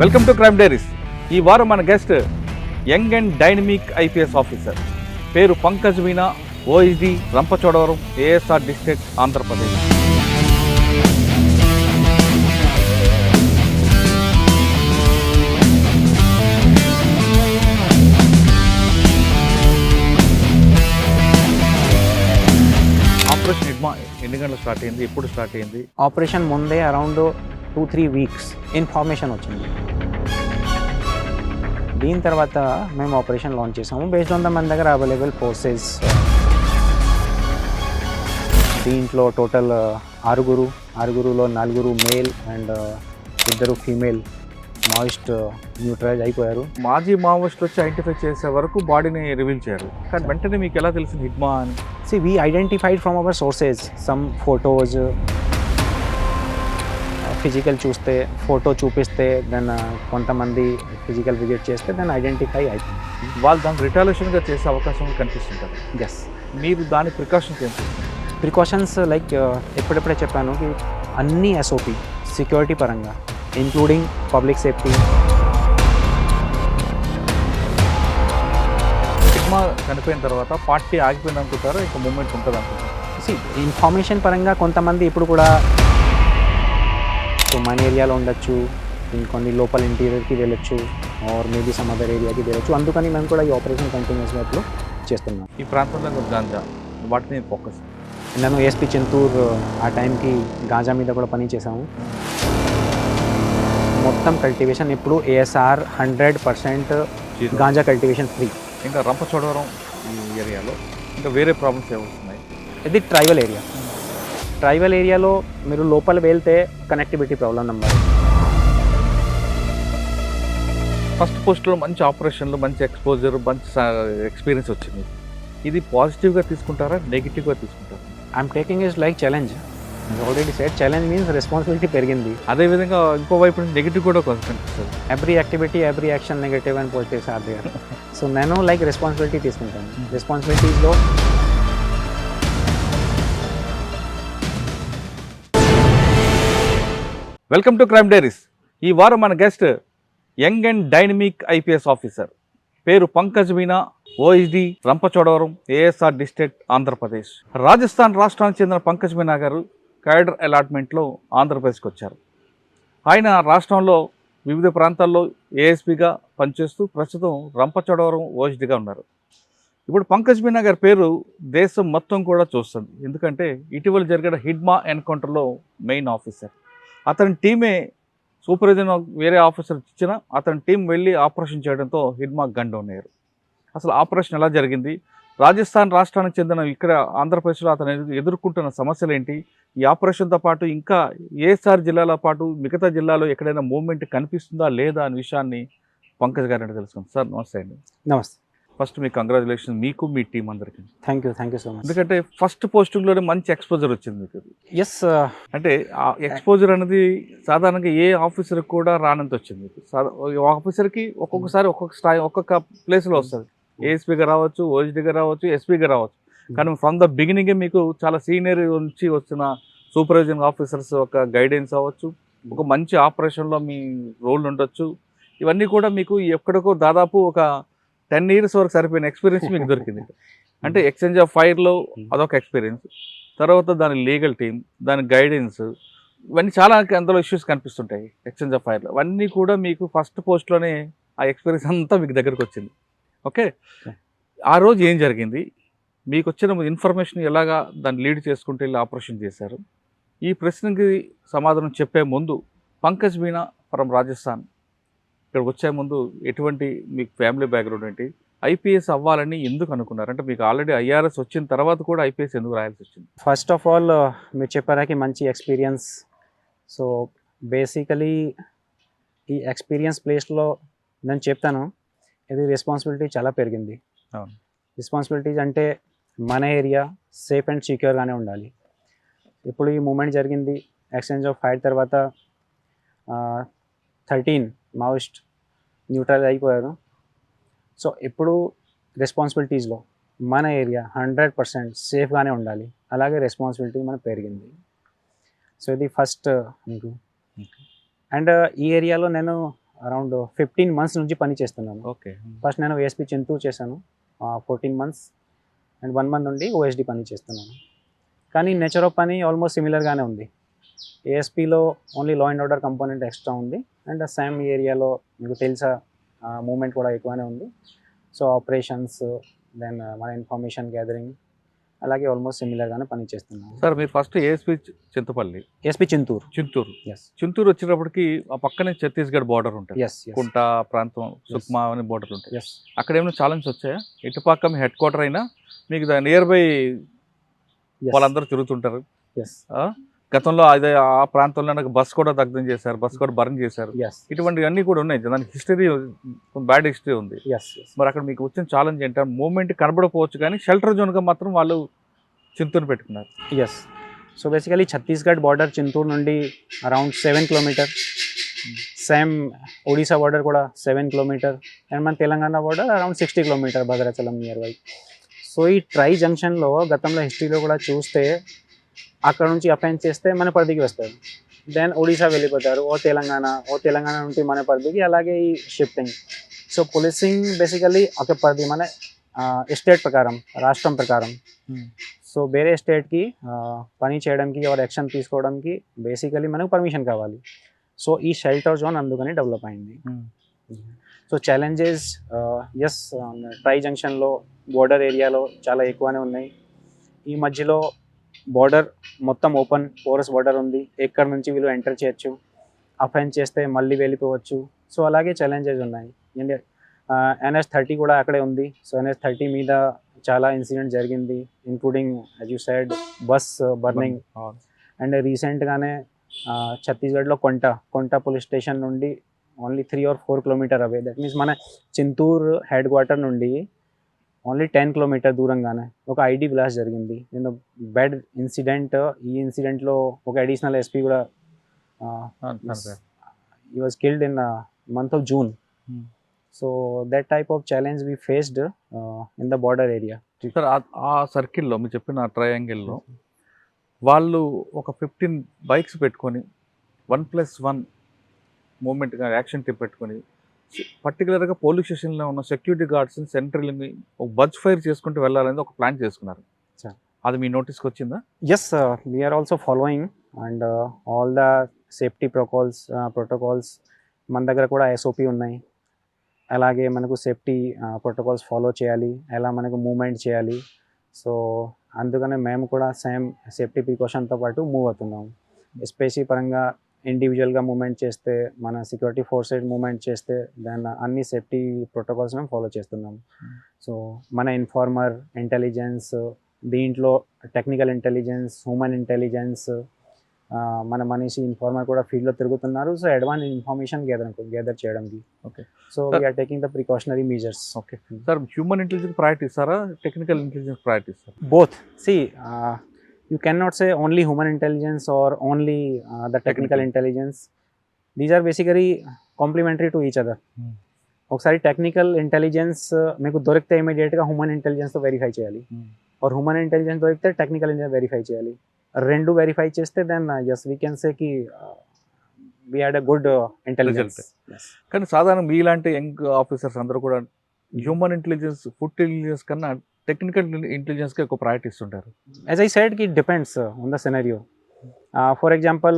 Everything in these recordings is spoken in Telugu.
Welcome to crime diaries. ఈ వారం మన guest young and dynamic IPS officer, పేరు Pankaj Meena, OSD Rampachodavaram, ASR district, Andhra Pradesh. Operation Hidma ఎన్ని గంటలు స్టార్ట్ అయింది, ఎప్పుడు స్టార్ట్ అయింది? ఆపరేషన్ ముందే అరౌండ్ 2-3 వీక్స్ ఇన్ఫర్మేషన్ వచ్చింది. దీని తర్వాత మేము ఆపరేషన్ లాంచ్ చేసాము బేస్డ్ ఆన్ ద మన దగ్గర అవైలబుల్ ఫోర్సెస్. దీంట్లో టోటల్ ఆరుగురులో 4 male and 2 female Maoist neutralise అయిపోయారు. మాజీ మావోయిస్టులు వచ్చి ఐడెంటిఫై చేసే వరకు బాడీని రివీల్ చేయారు, కానీ వెంటనే మీకు ఎలా తెలిసింది హిడ్మా అని? We identified from our sources some photos, physical చూస్తే ఫోటో చూపిస్తే దెన్ కొంతమంది ఫిజికల్ విజిట్ చేస్తే దెన్ ఐడెంటిఫై అవుతుంది. వాళ్ళు దానికి రిటాలియేషన్గా చేసే అవకాశం కనిపిస్తుంటారు. ఎస్, మీరు దాని ప్రికాషన్స్ ఏం చేస్తారు? ప్రికాషన్స్ లైక్ ఎప్పుడెప్పుడే చెప్పాను कि అన్ని ఎస్ఓపి సెక్యూరిటీ పరంగా ఇంక్లూడింగ్ పబ్లిక్ సేఫ్టీ. హిడ్మా చనిపోయిన తర్వాత పార్టీ ఆగిపోయింది అనుకుంటారా, ఇంకా మూమెంట్ ఉంటుంది అనుకుంటారు? ఇన్ఫర్మేషన్ పరంగా కొంతమంది ఇప్పుడు కూడా మన ఏరియాలో ఉండొచ్చు, ఇంకొన్ని లోపల ఇంటీరియర్కి వెళ్ళొచ్చు, ఆర్ మేబీ సమ్ అదర్ ఏరియాకి వెళ్ళొచ్చు. అందుకని మేము కూడా ఈ ఆపరేషన్ కంటిన్యూస్గా ఇప్పుడు చేస్తున్నాం. ఈ ప్రాంతంలో గాంజా వాటిని ఫోకస్. నేను ఏఎస్పీ చింతూర్ ఆ టైంకి గాంజా మీద కూడా పని చేశాము. మొత్తం కల్టివేషన్ ఇప్పుడు ఏఎస్ఆర్ 100% గాంజా కల్టివేషన్ ఫ్రీ. ఇంకా రంపచోడవరం ఈ ఏరియాలో ఇంకా వేరే ప్రాబ్లమ్స్ ఏమవుతున్నాయి? ఇది ట్రైబల్ ఏరియాలో మీరు లోపల వెళ్తే కనెక్టివిటీ ప్రాబ్లం నెంబర్. ఫస్ట్ పోస్ట్లో మంచి ఆపరేషన్లు, మంచి ఎక్స్పోజర్, మంచి ఎక్స్పీరియన్స్ వచ్చింది. ఇది పాజిటివ్గా తీసుకుంటారా, నెగిటివ్గా తీసుకుంటారా? I'm taking is like challenge. Already set challenge means responsibility పెరిగింది. అదేవిధంగా ఇంకో వైపు నుంచి నెగిటివ్ కూడా కొంచెం కనిపిస్తుంది. Every activity, every action negative and positives are there. So నేను లైక్ రెస్పాన్సిబిలిటీ తీసుకుంటాను. రెస్పాన్సిబిలిటీస్లో వెల్కమ్ టు క్రైమ్ డైరీస్. ఈ వారం మన guest young and dynamic IPS officer, పేరు Pankaj Meena, OSD Rampachodavaram, ASR district, Andhra Pradesh. Rajasthan రాష్ట్రానికి చెందిన పంకజ్ మీనా గారు క్యాడర్ అలాట్మెంట్లో ఆంధ్రప్రదేశ్కి వచ్చారు. ఆయన రాష్ట్రంలో వివిధ ప్రాంతాల్లో ఏఎస్పీగా పనిచేస్తూ ప్రస్తుతం రంపచోడవరం ఓఎస్డిగా ఉన్నారు. ఇప్పుడు పంకజ్ మీనా గారి పేరు దేశం మొత్తం కూడా చూస్తుంది. ఎందుకంటే ఇటీవల జరిగిన హిడ్మా ఎన్కౌంటర్లో మెయిన్ ఆఫీసర్. అతని టీమే సూపర్విజన్ వేరే ఆఫీసర్ ఇచ్చినా అతని టీం వెళ్ళి ఆపరేషన్ చేయడంతో హిడ్మా గన్ డౌన్ అయ్యారు. అసలు ఆపరేషన్ ఎలా జరిగింది, రాజస్థాన్ రాష్ట్రానికి చెందిన ఇక్కడ ఆంధ్రప్రదేశ్లో అతను ఎదుర్కొంటున్న సమస్యలు ఏంటి, ఈ ఆపరేషన్తో పాటు ఇంకా ఏఎస్ఆర్ జిల్లాలో పాటు మిగతా జిల్లాలో ఎక్కడైనా మూవ్మెంట్ కనిపిస్తుందా లేదా అనే విషయాన్ని పంకజ్ గారిని తెలుసుకుందాం. సార్ నమస్తే అండి. నమస్తే. ఫస్ట్ మీకు కంగ్రాచులేషన్, మీకు మీ టీం అందరికీ. Thank you so much. ఎందుకంటే ఫస్ట్ పోస్టింగ్లోనే మంచి ఎక్స్పోజర్ వచ్చింది మీకు. ఎస్, అంటే ఆ ఎక్స్పోజర్ అనేది సాధారణంగా ఏ ఆఫీసర్కి కూడా రానంత వచ్చింది. ఆఫీసర్కి ఒక్కొక్కసారి ఒక్కొక్క స్థాయి, ఒక్కొక్క ప్లేస్లో వస్తుంది. ఏఎస్పీగా రావచ్చు, ఓఎస్డీగా రావచ్చు, ఎస్పీగా రావచ్చు. కానీ ఫ్రమ్ ద బిగినింగే మీకు చాలా సీనియర్ నుంచి వచ్చిన సూపర్వైజింగ్ ఆఫీసర్స్ ఒక గైడెన్స్ అవ్వచ్చు, ఒక మంచి ఆపరేషన్లో మీ రోల్ ఉండొచ్చు. ఇవన్నీ కూడా మీకు ఎక్కడికో దాదాపు ఒక 10 years వరకు సరిపోయిన ఎక్స్పీరియన్స్ మీకు దొరికింది. అంటే ఎక్స్చేంజ్ ఆఫ్ ఫైర్లో అదొక ఎక్స్పీరియన్స్, తర్వాత దాని లీగల్ టీమ్, దాని గైడెన్స్, ఇవన్నీ చాలా అందులో ఇష్యూస్ కనిపిస్తుంటాయి ఎక్స్చేంజ్ ఆఫ్ ఫైర్లో. అవన్నీ కూడా మీకు ఫస్ట్ పోస్ట్లోనే ఆ ఎక్స్పీరియన్స్ అంతా మీకు దగ్గరకు వచ్చింది. ఓకే, ఆ రోజు ఏం జరిగింది, మీకు వచ్చిన ఇన్ఫర్మేషన్ ఎలాగా దాన్ని లీడ్ చేసుకుంటూ వెళ్ళి ఆపరేషన్ చేశారు? ఈ ప్రశ్నకి సమాధానం చెప్పే ముందు పంకజ్ మీనా ఫ్రమ్ రాజస్థాన్ ఇక్కడికి వచ్చే ముందు ఎటువంటి మీకు ఫ్యామిలీ బ్యాక్గ్రౌండ్ ఏంటి, ఐపీఎస్ అవ్వాలని ఎందుకు అనుకున్నారు? అంటే మీకు ఆల్రెడీ ఐఆర్ఎస్ వచ్చిన తర్వాత కూడా ఐపీఎస్ ఎందుకు రాయాల్సి వచ్చింది? ఫస్ట్ ఆఫ్ ఆల్ మీరు చెప్పారాకి మంచి ఎక్స్పీరియన్స్. సో బేసికలీ ఈ ఎక్స్పీరియన్స్ ప్లేస్లో నేను చెప్తాను, ఇది రెస్పాన్సిబిలిటీ చాలా పెరిగింది. రెస్పాన్సిబిలిటీస్ అంటే మన ఏరియా సేఫ్ అండ్ సెక్యూర్గానే ఉండాలి. ఇప్పుడు ఈ మూమెంట్ జరిగింది, ఎక్స్చేంజ్ ఆఫ్ ఫైర్ తర్వాత 13 మావోయిస్ట్ న్యూట్రల్ అయిపోయారు. సో ఇప్పుడు రెస్పాన్సిబిలిటీస్లో మన ఏరియా 100% సేఫ్గానే ఉండాలి, అలాగే రెస్పాన్సిబిలిటీ మనకు పెరిగింది. సో ఇది ఫస్ట్ మీకు. అండ్ ఈ ఏరియాలో నేను అరౌండ్ 15 months నుంచి పని చేస్తున్నాను. ఓకే. ఫస్ట్ నేను ఏఎస్పీ చింతూరు చేశాను 14 months అండ్ 1 month నుండి ఓఎస్డి పని చేస్తున్నాను. కానీ నేచర్ ఆఫ్ పని ఆల్మోస్ట్ సిమిలర్గానే ఉంది. ఏఎస్పీలో only law and order component extra ఉంది అండ్ సేమ్ ఏరియాలో మీకు తెలుసా మూమెంట్ కూడా ఎక్కువనే ఉంది. సో ఆపరేషన్స్ దెన్ మన ఇన్ఫర్మేషన్ గ్యాదరింగ్ అలాగే ఆల్మోస్ట్ సిమిలర్గానే పని చేస్తున్నాను. సార్ మీరు first ASP Chintapalli, ASP Chintur. Chittoor Chittoor వచ్చేటప్పటికి ఆ పక్కనే ఛత్తీస్గఢ్ బార్డర్ ఉంటుంది. ఎస్ కుంట ప్రాంతం, సుక్మా అని బార్డర్ ఉంటాయి. ఎస్ అక్కడ ఏమైనా ఛాలెంజ్ వచ్చాయా? ఇటుపక్క మీ హెడ్ క్వార్టర్ అయినా మీకు నియర్ బై వాళ్ళందరూ తిరుగుతుంటారు. ఎస్ గతంలో అదే ఆ ప్రాంతంలో నాకు బస్ కూడా దగ్ధం చేశారు, బస్ కూడా బర్న్ చేశారు. ఎస్ ఇటువంటివన్నీ కూడా ఉన్నాయి. దానికి హిస్టరీ, బ్యాడ్ హిస్టరీ ఉంది. ఎస్ మరి అక్కడ మీకు వచ్చిన ఛాలెంజ్ ఏంటంటే మూవ్మెంట్ కనబడకపోవచ్చు కానీ షెల్టర్ జోన్గా మాత్రం వాళ్ళు చింతూరు పెట్టుకున్నారు. Yes so basically Chhattisgarh border Chintur నుండి around 7 kilometer, same Odisha border కూడా 7 kilometer అండ్ మన Telangana border around 60 kilometer Bhadrachalam near by. So ఈ ట్రై జంక్షన్లో గతంలో హిస్టరీలో కూడా చూస్తే అక్కడ నుంచి అఫెన్స్ చేస్తే మన పరిధికి వస్తారు, దెన్ ఒడిశా వెళ్ళిపోతారు, ఓ తెలంగాణ నుండి మన పరిధికి, అలాగే ఈ షిఫ్టింగ్. సో పోలీసింగ్ బేసికలీ ఒక పరిధి మన స్టేట్ ప్రకారం, రాష్ట్రం ప్రకారం. సో వేరే స్టేట్కి పని చేయడానికి ఆర్ యాక్షన్ తీసుకోవడానికి బేసికలీ మనకు పర్మిషన్ కావాలి. సో ఈ షెల్టర్ జోన్ అందుకని డెవలప్ అయింది. సో ఛాలెంజెస్ ఎస్ ట్రై జంక్షన్లో బోర్డర్ ఏరియాలో చాలా ఎక్కువనే ఉన్నాయి. ఈ మధ్యలో బార్డర్ మొత్తం ఓపెన్ పోరస్ బార్డర్ ఉంది, ఎక్కడి నుంచి వీళ్ళు ఎంటర్ చేయొచ్చు, అఫెన్స్ చేస్తే మళ్ళీ వెళ్ళిపోవచ్చు. సో అలాగే ఛాలెంజెస్ ఉన్నాయి. NH-30 కూడా అక్కడే ఉంది. సో NH-30 మీద చాలా ఇన్సిడెంట్ జరిగింది, including as you side bus burning. And రీసెంట్గానే ఛత్తీస్గఢ్లో కొంట పోలీస్ స్టేషన్ నుండి only 3 or 4 kilometer away, that means మన చింతూరు హెడ్ క్వార్టర్ నుండి ఓన్లీ 10 kilometer దూరంగానే ఒక ఐడి బ్లాస్ట్ జరిగింది. నేను బ్యాడ్ ఇన్సిడెంట్. ఈ ఇన్సిడెంట్లో ఒక అడిషనల్ ఎస్పీ కూడా he was killed in month of June. So that type of challenge we faced in the border area. Sir ఆ సర్కిల్లో మీరు చెప్పిన ట్రయాంగిల్లో వాళ్ళు ఒక 15 బైక్స్ పెట్టుకొని 1+1 మూమెంట్ యాక్షన్ టీప్ పెట్టుకొని పర్టికులర్గా పోలీస్ స్టేషన్లో ఉన్న సెక్యూరిటీ గార్డ్స్ని సెంట్రల్ని ఒక బజ్ ఫైర్ చేసుకుంటూ వెళ్ళాలని ఒక ప్లాన్ చేసుకున్నారు. అది మీ నోటీస్కి వచ్చిందా? Yes, we are also following and all the safety protocols మన దగ్గర కూడా SOP ఉన్నాయి. అలాగే మనకు సేఫ్టీ ప్రోటోకాల్స్ ఫాలో చేయాలి, ఎలా మనకు మూవ్మెంట్ చేయాలి. సో అందుకనే మేము కూడా సేమ్ సేఫ్టీ ప్రికాషన్తో పాటు మూవ్ అవుతున్నాం. ఎస్పెషల్లీ పరంగా ఇండివిజువల్గా మూవ్మెంట్ చేస్తే, మన సెక్యూరిటీ ఫోర్స్ సైడ్ మూవ్మెంట్ చేస్తే దాన్ని అన్ని సేఫ్టీ ప్రోటోకాల్స్ మేము ఫాలో చేస్తున్నాం. సో మన ఇన్ఫార్మర్ ఇంటెలిజెన్స్, దీంట్లో టెక్నికల్ ఇంటెలిజెన్స్, హ్యూమన్ ఇంటెలిజెన్స్, మన మనిషి ఇన్ఫార్మర్ కూడా ఫీల్డ్లో తిరుగుతున్నారు. సో అడ్వాన్స్ ఇన్ఫర్మేషన్ గ్యాదర్ చేయడానికి. Okay. So we are taking the precautionary measures. Okay sir, human intelligence priority ఇస్తారా, టెక్నికల్ ఇంటెలిజెన్స్ ప్రయారిటీ ఇస్తారా? Both. See, you cannot say only human intelligence or only the technical intelligence. These are basically complementary to each other. ఒకసారి టెక్నికల్ ఇంటెలిజెన్స్ మీకు దొరికితే ఇమీడియట్గా హ్యూమన్ ఇంటెలిజెన్స్తో వెరిఫై చేయాలి, ఆర్ హ్యూమన్ ఇంటెలిజెన్స్ దొరికితే టెక్నికల్ ఇంటెలిజెన్స్ వెరిఫై చేయాలి. రెండు వెరిఫై చేస్తే then yes we can say కి we had a good intelligence. కానీ సాధారణ మీలాంటి యంగ్ ఆఫీసర్స్ అందరూ కూడా హ్యూమన్ ఇంటెలిజెన్స్, ఫుడ్ ఇంటెలిజెన్స్ కన్నా టెక్నికల్ ఇంటెలిజెన్స్కి ఎక్కువ ప్రయారిటీ ఇస్తుంటారు. As I said, it depends on the scenario. For example,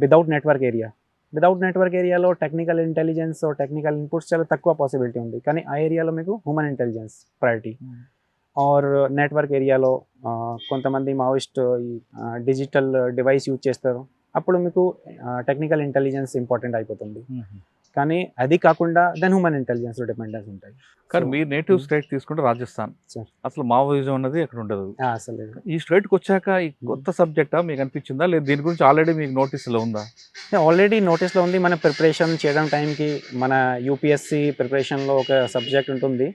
without network ఏరియాలో టెక్నికల్ ఇంటెలిజెన్స్ టెక్నికల్ ఇన్పుట్స్ చాలా తక్కువ పాసిబిలిటీ ఉంది, కానీ ఆ ఏరియాలో మీకు human intelligence priority. Or network ఏరియాలో కొంతమంది మావోయిస్ట్ డిజిటల్ డివైస్ యూజ్ చేస్తారు, అప్పుడు మీకు టెక్నికల్ ఇంటెలిజెన్స్ ఇంపార్టెంట్ అయిపోతుంది. కానీ అది కాకుండా దెన్ హ్యూమన్ ఇంటెలిజెన్స్ డిపెండెన్స్ ఉంటాయి. కానీ మీ నేటివ్ స్టేట్ తీసుకుంటే రాజస్థాన్, అసలు మావోయిజం అన్నది అక్కడ ఉండదు. అసలు ఈ స్టేట్కి వచ్చాక ఈ కొత్త సబ్జెక్టా మీకు అనిపించిందా, లేదు దీని గురించి ఆల్రెడీ మీకు నోటీస్లో ఉందా? ఆల్రెడీ నోటీస్లో ఉంది. మన ప్రిపరేషన్ చేయడం టైంకి మన యూపీఎస్సి ప్రిపరేషన్లో ఒక సబ్జెక్ట్ ఉంటుంది,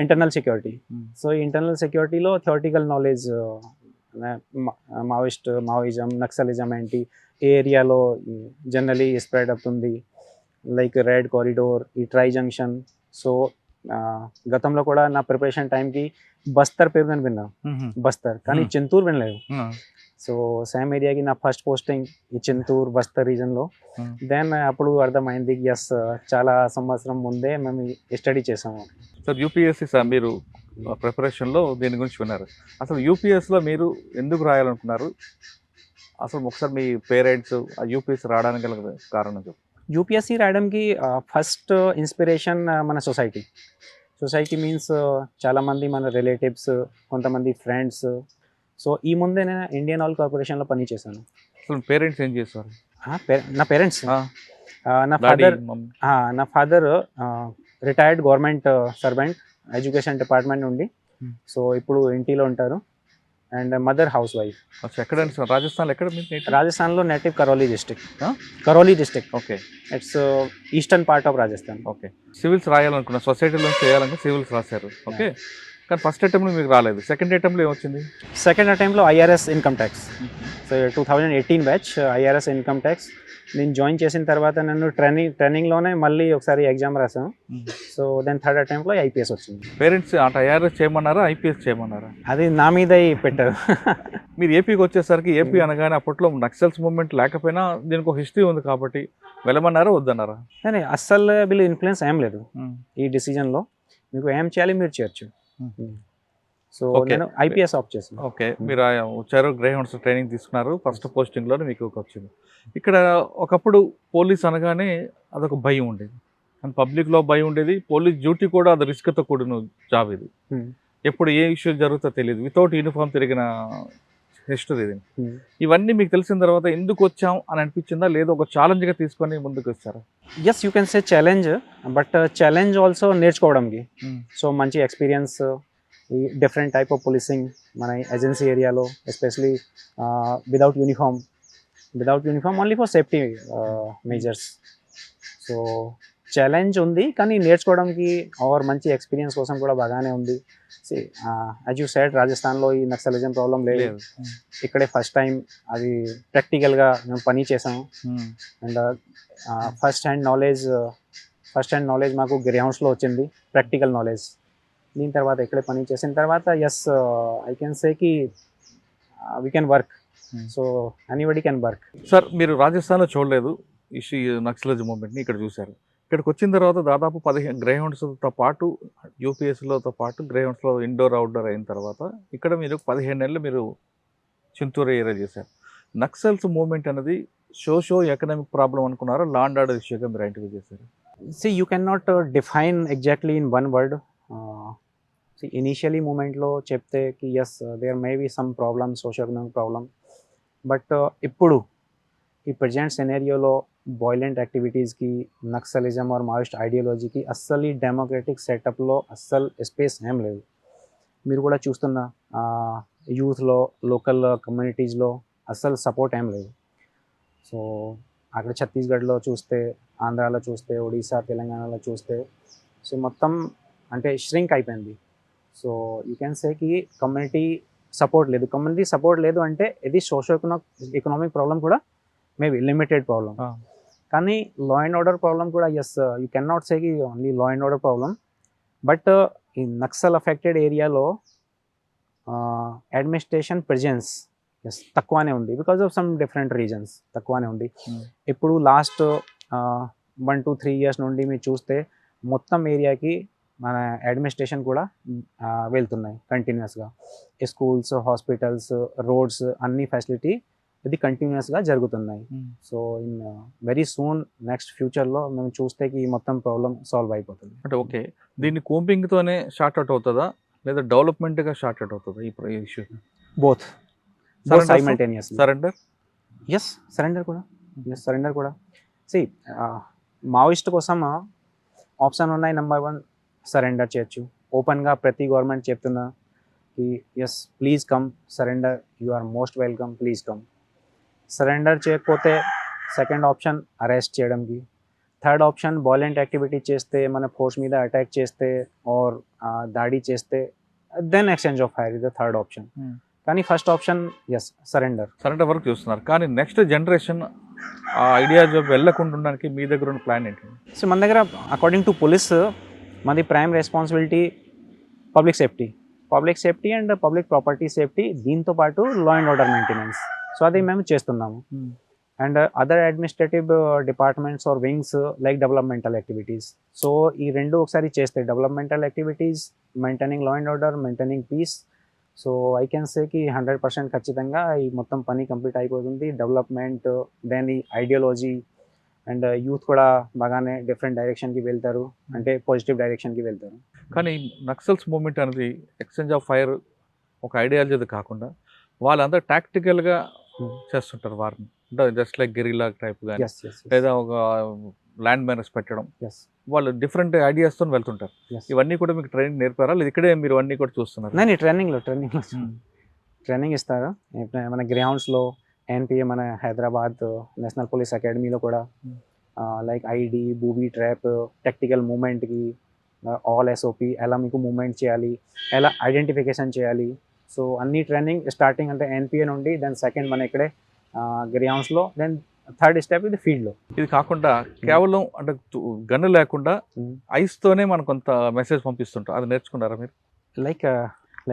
ఇంటర్నల్ సెక్యూరిటీ. సో ఇంటర్నల్ సెక్యూరిటీలో థియరిటికల్ నాలెడ్జ్, మావోయిజం, నక్సలిజం ఏంటి, ఏ ఏరియాలో జనరలీ స్ప్రెడ్ అవుతుంది, లైక్ రెడ్ కారిడోర్, ఈ ట్రై జంక్షన్. సో గతంలో కూడా నా ప్రిపరేషన్ టైంకి బస్తర్ పేరు నేను విన్నా, బస్తర్, కానీ చింతూరు వినలేదు. సో సేమ్ ఏరియాకి నా ఫస్ట్ పోస్టింగ్ ఈ చింతూరు బస్తర్ రీజన్లో. దెన్ అప్పుడు అర్థమైంది ఎస్ చాలా సంవత్సరం ముందే మేము స్టడీ చేసాము. సార్ యూపీఎస్సీ సార్ మీరు ప్రిపరేషన్లో దీని గురించి విన్నారు. అసలు యూపీఎస్లో మీరు ఎందుకు రాయాలనుకున్నారు? అసలు ఒకసారి మీ పేరెంట్స్ ఆ యూపీఎస్సీ రావడానికి గల కారణం చెప్పు. యూపీఎస్సీ రాయడానికి ఫస్ట్ ఇన్స్పిరేషన్ మన సొసైటీ మీన్స్ చాలామంది మన రిలేటివ్స్, కొంతమంది ఫ్రెండ్స్. సో ఈ ముందే నేను ఇండియన్ ఆయిల్ కార్పొరేషన్లో పని చేశాను. అసలు పేరెంట్స్ ఏం చేస్తారు? నా పేరెంట్స్ ఆ, నా డాడీ, ఫాదర్ మమ్మీ. నా father retired government servant education department నుండి. సో ఇప్పుడు ఇంటిలో ఉంటారు. And mother house wife. అచ్చా, ఎక్కడండి సార్? రాజస్థాన్లో ఎక్కడ మీరు native? రాజస్థాన్లో నేటివ్ కరోలీ డిస్ట్రిక్ట్. ఆ? Karauli district, okay it's eastern part of Rajasthan. Okay. Civils రాయాలనుకున్నా, సొసైటీలో చేయాలనుకున్న సివిల్స్ రాశారు. ఓకే. కానీ ఫస్ట్ అటెంప్ట్లో మీకు రాలేదు. సెకండ్ అటెంప్ట్లో ఏమొచ్చింది? సెకండ్ అటెంప్ట్లో IRS income tax. So 2018 batch IRS income tax. నేను జాయిన్ చేసిన తర్వాత నన్ను ట్రైనింగ్లోనే మళ్ళీ ఒకసారి ఎగ్జామ్ రాసాను. సో దెన్ థర్డ్ అటెంప్ట్లో ఐపీఎస్ వచ్చింది. పేరెంట్స్ అంటే ఐఆర్ఎస్ చేయమన్నారా, ఐపీఎస్ చేయమన్నారా? అది నా మీద పెట్టారు. మీరు ఏపీకి వచ్చేసరికి ఏపీ అనగానే అప్పట్లో నక్సల్స్ మూవ్మెంట్ లేకపోయినా దీనికి ఒక హిస్టరీ ఉంది కాబట్టి వెళ్ళమన్నారా వద్దన్నారా? కానీ అస్సలు వీళ్ళు ఇన్ఫ్లుయెన్స్ ఏం లేదు ఈ డిసిజన్లో. మీకు ఏం చేయాలి మీరు చేయొచ్చు. So Okay. నేను ఐపీఎస్ ఆప్ట్ చేశాను. ఓకే. మీరు వచ్చారు, గ్రేహౌండ్స్ ట్రైనింగ్ తీసుకున్నారు, ఫస్ట్ పోస్టింగ్లోనే మీకు వచ్చింది. ఇక్కడ ఒకప్పుడు పోలీస్ అనగానే అదొక భయం ఉండేది, అండ్ పబ్లిక్లో భయం ఉండేది. పోలీస్ డ్యూటీ కూడా అది రిస్క్తో కూడిన జాబ్ ఇది. ఎప్పుడు ఏ ఇష్యూ జరుగుతుందో తెలియదు. వితౌట్ యూనిఫామ్ తిరిగిన హిస్టరీ ఇది. ఇవన్నీ మీకు తెలిసిన తర్వాత ఎందుకు వచ్చాం అని అనిపించిందా, లేదా ఒక ఛాలెంజ్గా తీసుకొని ముందుకు వచ్చారా? Yes, you can say challenge, but challenge also నేర్చుకోవడానికి. సో మంచి ఎక్స్పీరియన్స్, ఈ డిఫరెంట్ టైప్ ఆఫ్ పోలీసింగ్ మన ఏజెన్సీ ఏరియాలో, especially without uniform only for safety measures. So challenge ఉంది, కానీ నేర్చుకోవడానికి ఆర్ మంచి ఎక్స్పీరియన్స్ కోసం కూడా బాగానే ఉంది. యాజ్ యూ సెడ్, రాజస్థాన్లో ఈ నక్సలిజం ప్రాబ్లం లేదు. ఇక్కడే ఫస్ట్ టైం అది ప్రాక్టికల్గా మేము పని చేసాము. అండ్ ఫస్ట్ హ్యాండ్ నాలెడ్జ్ మాకు గ్రేహౌండ్స్లో వచ్చింది, ప్రాక్టికల్ నాలెడ్జ్. దీని తర్వాత ఇక్కడే పని చేసిన తర్వాత ఎస్ ఐ కెన్ సే కి we can work. So anybody can work. Sir మీరు రాజస్థాన్లో చూడలేదు ఇష్యూ నక్సలిజం మూవ్మెంట్ని, ఇక్కడ చూశారు. ఇక్కడికి వచ్చిన తర్వాత దాదాపు 15 గ్రేహౌండ్స్తో పాటు యూపీఎస్లోతో పాటు గ్రేహౌండ్స్లో ఇండోర్ అవుట్డోర్ అయిన తర్వాత ఇక్కడ మీరు 15 నెలలు మీరు చింతూరు ఏరియా చేశారు. నక్సల్స్ మూవ్మెంట్ అనేది సోషో ఎకనామిక్ ప్రాబ్లం అనుకున్నారా, లా అండ్ ఆర్డర్ ఇష్యూగా మీరు ఐడెంటిఫై చేశారు? See, you cannot define exactly in one word. See, initially మూమెంట్లో చెప్తే కి yes there may be some problem, socioeconomic problem. But ఇప్పుడు ఈ ప్రజెంట్ సెనేరియోలో బాయిలెంట్ యాక్టివిటీస్కి, నక్సలిజం ఆర్ మావోయిస్ట్ ఐడియాలజీకి అస్సలు ఈ డెమోక్రటిక్ సెటప్లో అస్సలు స్పేస్ ఏం లేదు. మీరు కూడా చూస్తున్న యూత్లో, లోకల్ కమ్యూనిటీస్లో అస్సలు సపోర్ట్ ఏం లేదు. సో అక్కడ ఛత్తీస్గఢ్లో చూస్తే, ఆంధ్రాలో చూస్తే, ఒడిశా, తెలంగాణలో చూస్తే, సో మొత్తం అంటే ష్రింక్ అయిపోయింది. సో యూ కెన్ సేకి కమ్యూనిటీ సపోర్ట్ లేదు అంటే ఇది సోషో ఎకనామిక్ ప్రాబ్లం కూడా మేబీ లిమిటెడ్ ప్రాబ్లం. కానీ లా అండ్ ఆర్డర్ ప్రాబ్లం కూడా ఎస్, యూ కెన్ నాట్ సేకి only law and order problem. But ఈ నక్సల్ అఫెక్టెడ్ ఏరియాలో అడ్మినిస్ట్రేషన్ ప్రెజెన్స్ ఎస్ తక్కువనే ఉంది, because of some different reasons తక్కువనే ఉంది. ఇప్పుడు లాస్ట్ 1 to 3 years నుండి మీరు చూస్తే మొత్తం ఏరియాకి మన అడ్మినిస్ట్రేషన్ కూడా వెళ్తున్నాయి కంటిన్యూస్గా. స్కూల్స్, హాస్పిటల్స్, రోడ్స్ అన్ని ఫెసిలిటీ ఇది కంటిన్యూస్గా జరుగుతున్నాయి. So in very soon next ఫ్యూచర్లో మేము చూస్తే ఈ మొత్తం ప్రాబ్లం సాల్వ్ అయిపోతుంది. అంటే ఓకే, దీన్ని కోంపింగ్తోనే షార్ట్ అవుట్ అవుతుందా, లేదా డెవలప్మెంట్గా షార్ట్ అవుట్ అవుతుందా ఈ issue? Both simultaneously. Surrender? Yes, surrender కూడా. సి మావోయిస్ట్ కోసం ఆప్షన్ ఉన్నాయి. నెంబర్ 1 సరెండర్ చేయొచ్చు. ఓపెన్గా ప్రతి గవర్నమెంట్ చెప్తున్నా కి yes please come surrender, you are most welcome, please come. Surrender చేయకపోతే సెకండ్ ఆప్షన్ అరెస్ట్ చేయడానికి, థర్డ్ ఆప్షన్ వాలెంట్ యాక్టివిటీ చేస్తే, మన ఫోర్స్ మీద అటాక్ చేస్తే ఆర్ దాడి చేస్తే, దెన్ ఎక్స్చేంజ్ ఆఫ్ ఫైర్ ఇది థర్డ్ ఆప్షన్. కానీ ఫస్ట్ ఆప్షన్ ఎస్ సరెండర్ వరకు చూస్తున్నారు. కానీ నెక్స్ట్ జనరేషన్ ఆ ఐడియా వెళ్ళకుండా ఉండడానికి మీ దగ్గర ఉన్న ప్లాన్ ఏంటి? సో మన దగ్గర అకార్డింగ్ టు పోలీస్ మాది prime responsibility public safety and public property safety, దీంతో పాటు law and order maintenance. So అది మేము చేస్తున్నాము. And other administrative departments or wings like developmental activities. So ఈ రెండు ఒకసారి చేస్తే developmental activities, maintaining law and order, maintaining peace. So I can సేకి 100% ఖచ్చితంగా ఈ మొత్తం పని కంప్లీట్ అయిపోతుంది. డెవలప్మెంట్, దెన్ ఈ ఐడియాలజీ అండ్ యూత్ కూడా బాగానే డిఫరెంట్ డైరెక్షన్కి వెళ్తారు, అంటే పాజిటివ్ డైరెక్షన్కి వెళ్తారు. కానీ నక్సల్స్ మూమెంట్ అనేది ఎక్స్చేంజ్ ఆఫ్ ఫైర్ ఒక ఐడియాలజీ కాకుండా వాళ్ళందరూ టాక్టికల్గా చేస్తుంటారు వారిని, అంటే జస్ట్ లైక్ గెరిలా టైప్ కానీ ఎస్ ఎస్ లేదా ఒక ల్యాండ్ మైనర్స్ పెట్టడం, ఎస్ వాళ్ళు డిఫరెంట్ ఐడియాస్తో వెళ్తుంటారు. ఎస్. ఇవన్నీ కూడా మీకు ట్రైనింగ్ నేర్పారా లేదా ఇక్కడే మీరు అన్నీ కూడా చూస్తున్నారు? నేను ట్రైనింగ్లో ట్రైనింగ్ ఇస్తారు మన గ్రౌండ్స్లో. ఎన్పిఏ మన హైదరాబాద్ నేషనల్ పోలీస్ అకాడమీలో కూడా like IED, booby trap, tactical మూమెంట్కి ఆల్ ఎస్ఓపి, ఎలా మీకు మూమెంట్ చేయాలి, ఎలా ఐడెంటిఫికేషన్ చేయాలి. సో అన్ని ట్రైనింగ్ స్టార్టింగ్ అంటే ఎన్పిఏ నుండి, దెన్ సెకండ్ మన ఇక్కడే గ్రౌండ్స్లో, దెన్ థర్డ్ స్టెప్ ఇది ఫీల్డ్లో. ఇది కాకుండా కేవలం అంటే గన్ను లేకుండా ఐస్తోనే మనం కొంత మెసేజ్ పంపిస్తుంటాం, అది నేర్చుకున్నారా మీరు? లైక్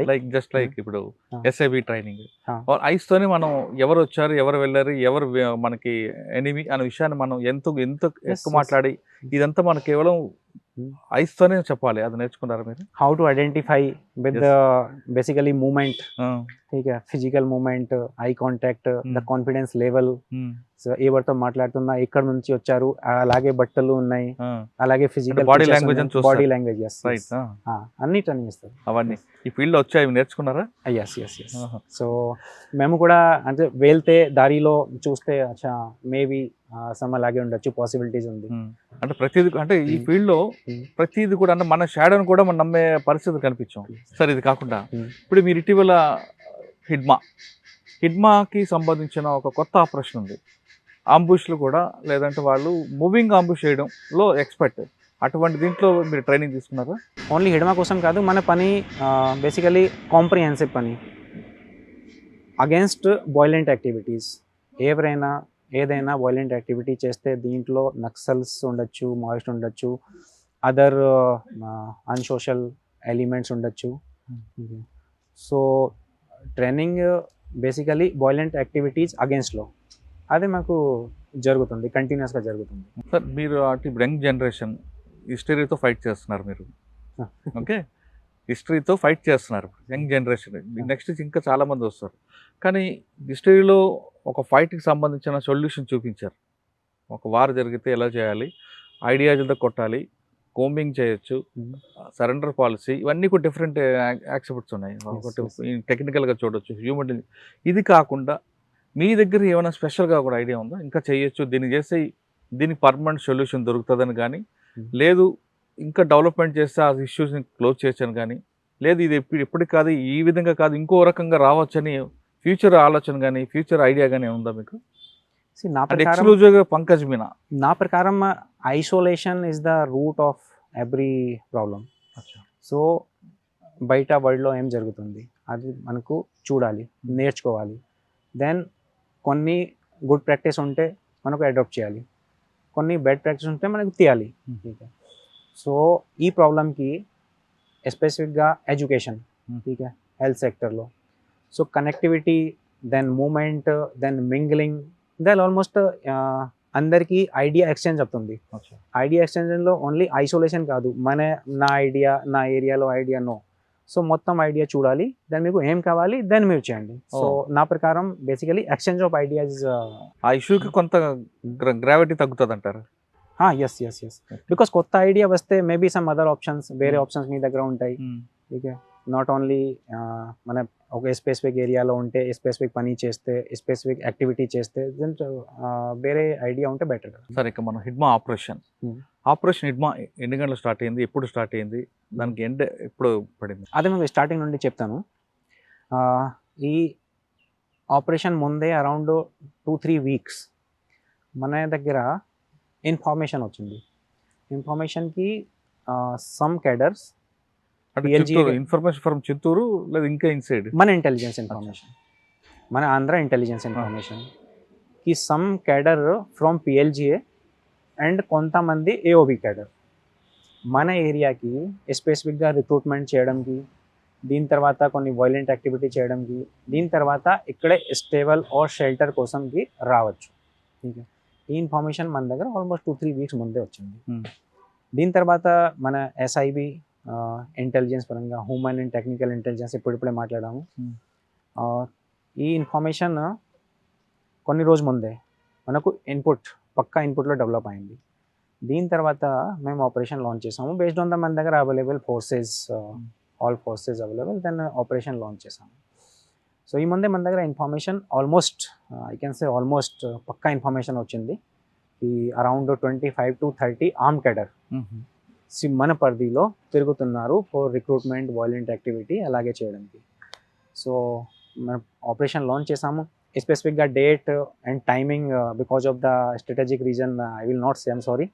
లైక్ జస్ట్ లైక్ ఇప్పుడు ఎస్ఐబి ట్రైనింగ్ Ah. ఐస్తోనే మనం ఎవరు వచ్చారు, ఎవరు వెళ్ళారు, ఎవరు మనకి ఎనిమి అనే విషయాన్ని మనం ఎంత ఎక్కువ మాట్లాడి ఇదంతా మనం కేవలం ఐస్తోనే చెప్పాలి, అది నేర్చుకున్నారా మీరు? How to identify with the basically movement, physical movement, eye contact, the confidence level. So ఎవరితో మాట్లాడుతున్నా, ఎక్కడ నుంచి వచ్చారు, అలాగే బట్టలు ఉన్నాయి, అలాగే ఫిజికల్ body language అని చూస్తారు. Body language. రైట్, అన్ని ట్రైనింగ్ ఇస్తారు. అవన్నీ ఈ ఫీల్డ్ లో వచ్చాయి, అవి నేర్చుకున్నారా? Yes yes yes. సో మేము కూడా అంటే వెళ్తే దారిలో చూస్తే అచ్చా మేబీ సమ్ అలాగే ఉండొచ్చు, పాసిబిలిటీస్ ఉంది. అంటే ప్రతిదీ అంటే ఈ ఫీల్డ్ లో ప్రతిదీ కూడా అంటే మన షాడోని కూడా మనం నమ్మే పరిస్థితి కనిపించాం. సరే ఇది కాకుండా ఇప్పుడు మీరు ఇటీవల హిడ్మాకి సంబంధించిన ఒక కొత్త ఆపరేషన్ ఉంది, ఆంబుష్లు కూడా, లేదంటే వాళ్ళు మూవింగ్ ఆంబుష్ చేయడంలో ఎక్స్పర్ట్. అటువంటి దీంట్లో మీరు ట్రైనింగ్ తీసుకున్నారా? ఓన్లీ హిడ్మా కోసం కాదు, మన పని బేసికలీ కాంప్రిహెన్సివ్ పని అగేన్స్ట్ వైలెంట్ యాక్టివిటీస్. ఏదైనా వైలెంట్ యాక్టివిటీ చేస్తే దీంట్లో నక్సల్స్ ఉండొచ్చు, మాయిస్ట్ ఉండొచ్చు, అదర్ అన్సోషల్ ఎలిమెంట్స్ ఉండొచ్చు. So training basically violent activities అగేన్స్ట్లో అదే మాకు జరుగుతుంది, కంటిన్యూస్గా జరుగుతుంది. సార్ మీరు అటు ఇప్పుడు యంగ్ జనరేషన్ హిస్టరీతో ఫైట్ చేస్తున్నారు మీరు, ఓకే, హిస్టరీతో ఫైట్ చేస్తున్నారు యంగ్ జనరేషన్. నెక్స్ట్ ఇంకా చాలామంది వస్తారు, కానీ హిస్టరీలో ఒక ఫైట్కి సంబంధించిన సొల్యూషన్ చూపించారు. ఒక వార్ జరిగితే ఎలా చేయాలి, ఐడియాలజీతో కొట్టాలి, కోంబింగ్ చేయొచ్చు, సరెండర్ పాలసీ, ఇవన్నీ కూడా డిఫరెంట్ యాక్సెప్ట్స్ ఉన్నాయి. ఒకటి టెక్నికల్గా చూడొచ్చు, హ్యూమన్. ఇది కాకుండా మీ దగ్గర ఏమైనా స్పెషల్గా కూడా ఐడియా ఉందా, ఇంకా చేయొచ్చు, దీన్ని చేస్తే దీనికి పర్మనెంట్ సొల్యూషన్ దొరుకుతుందని కానీ, లేదు ఇంకా డెవలప్మెంట్ చేస్తే ఆ ఇష్యూస్ని క్లోజ్ చేయొచ్చని కానీ, లేదు ఇది ఎప్పటికి కాదు, ఈ విధంగా కాదు, ఇంకో రకంగా రావచ్చని ఫ్యూచర్ ఆలోచన కానీ, ఫ్యూచర్ ఐడియా కానీ ఉందా మీకు? ఎక్స్క్లూజివ్గా పంకజ్ మీనా, నా ప్రకారం isolation is the root of every problem. So బయట వరల్డ్లో ఏం జరుగుతుంది అది మనకు చూడాలి, నేర్చుకోవాలి. దెన్ కొన్ని గుడ్ ప్రాక్టీస్ ఉంటే మనకు అడాప్ట్ చేయాలి, కొన్ని బ్యాడ్ ప్రాక్టీస్ ఉంటే మనకు తీయాలి. సో ఈ ప్రాబ్లంకి స్పెసిఫిక్గా ఎడ్యుకేషన్, హెల్త్ సెక్టర్లో, so connectivity, then movement, then mingling, then almost అందరికీ ఐడియా ఎక్స్చేంజ్ అవుతుంది. ఐడియా ఎక్స్చేంజ్లో ఓన్లీ ఐసోలేషన్ కాదు, నా ఐడియా, నా ఏరియాలో ఐడియా నో. సో మొత్తం ఐడియా చూడాలి, దాన్ని మీకు ఏం కావాలి దాన్ని మీరు చేయండి. సో నా ప్రకారం బేసికలీ ఎక్స్చేంజ్ ఆఫ్ ఐడియాస్. ఆ ఇష్యూకి కొంత గ్రావిటీ తగ్గుతుంది అంటారు? Yes yes yes. బికాస్ కొత్త ఐడియా వస్తే మేబీ సమ్ అదర్ ఆప్షన్స్, వేరే ఆప్షన్స్ మీ దగ్గర ఉంటాయి. ఓకే, నాట్ ఓన్లీ మన ఒక స్పెసిఫిక్ ఏరియాలో ఉంటే, స్పెసిఫిక్ పని చేస్తే, స్పెసిఫిక్ యాక్టివిటీ చేస్తే, దెన్ వేరే ఐడియా ఉంటే బెటర్. సరే, ఇక మనం హిడ్మా ఆపరేషన్ హిడ్మా ఎన్ని గంటలు స్టార్ట్ అయింది, ఎప్పుడు స్టార్ట్ అయింది, దానికి ఎండ్ ఎప్పుడు పడింది? అదే మేము స్టార్టింగ్ నుండి చెప్తాను. ఈ ఆపరేషన్ ముందే అరౌండ్ 2-3 వీక్స్ మన దగ్గర ఇన్ఫర్మేషన్ వచ్చింది. ఇన్ఫర్మేషన్కి some cadres, information from Chittoor లేదా ఇంకా ఇన్సైడ్ మన ఇంటెలిజెన్స్ ఇన్ఫర్మేషన్, మన ఆంధ్ర ఇంటెలిజెన్స్ ఇన్ఫర్మేషన్ కి some cadre from PLGA and కొంతమంది ఏఓబి క్యాడర్ మన ఏరియాకి స్పెసిఫిక్గా రిక్రూట్మెంట్ చేయడానికి దీని తర్వాత కొన్ని వైలెంట్ యాక్టివిటీ చేయడానికి, దీని తర్వాత ఇక్కడే స్టేబుల్ ఆర్ షెల్టర్ కోసంకి రావచ్చు. ఓకే, ఈ ఇన్ఫర్మేషన్ మన దగ్గర ఆల్మోస్ట్ 2-3 వీక్స్ ముందే వచ్చింది. దీని తర్వాత మన ఎస్ఐబి ఇంటెలిజెన్స్ పరంగా హ్యూమన్ అండ్ టెక్నికల్ ఇంటెలిజెన్స్ ఇప్పుడిప్పుడే మాట్లాడాము. ఈ ఇన్ఫర్మేషన్ కొన్ని రోజు ముందే మనకు పక్కా ఇన్పుట్లో డెవలప్ అయింది. దీని తర్వాత మేము ఆపరేషన్ లాంచ్ చేసాము. బేస్డ్ ఆన్ ద మన దగ్గర available forces, all forces available, then operation launch చేసాము. సో ఈ ముందే మన దగ్గర information almost I can say almost పక్కా ఇన్ఫర్మేషన్ వచ్చింది. ఈ అరౌండ్ 25 to 30 ఆర్మ్ క్యాడర్ మన పరిధిలో తిరుగుతున్నారు ఫర్ రిక్రూట్మెంట్, వాయిలెంట్ యాక్టివిటీ అలాగే చేయడానికి. సో మనం ఆపరేషన్ లాంచ్ చేసాము. స్పెసిఫిక్గా date and timing because of the strategic reason I will not say, I'm sorry.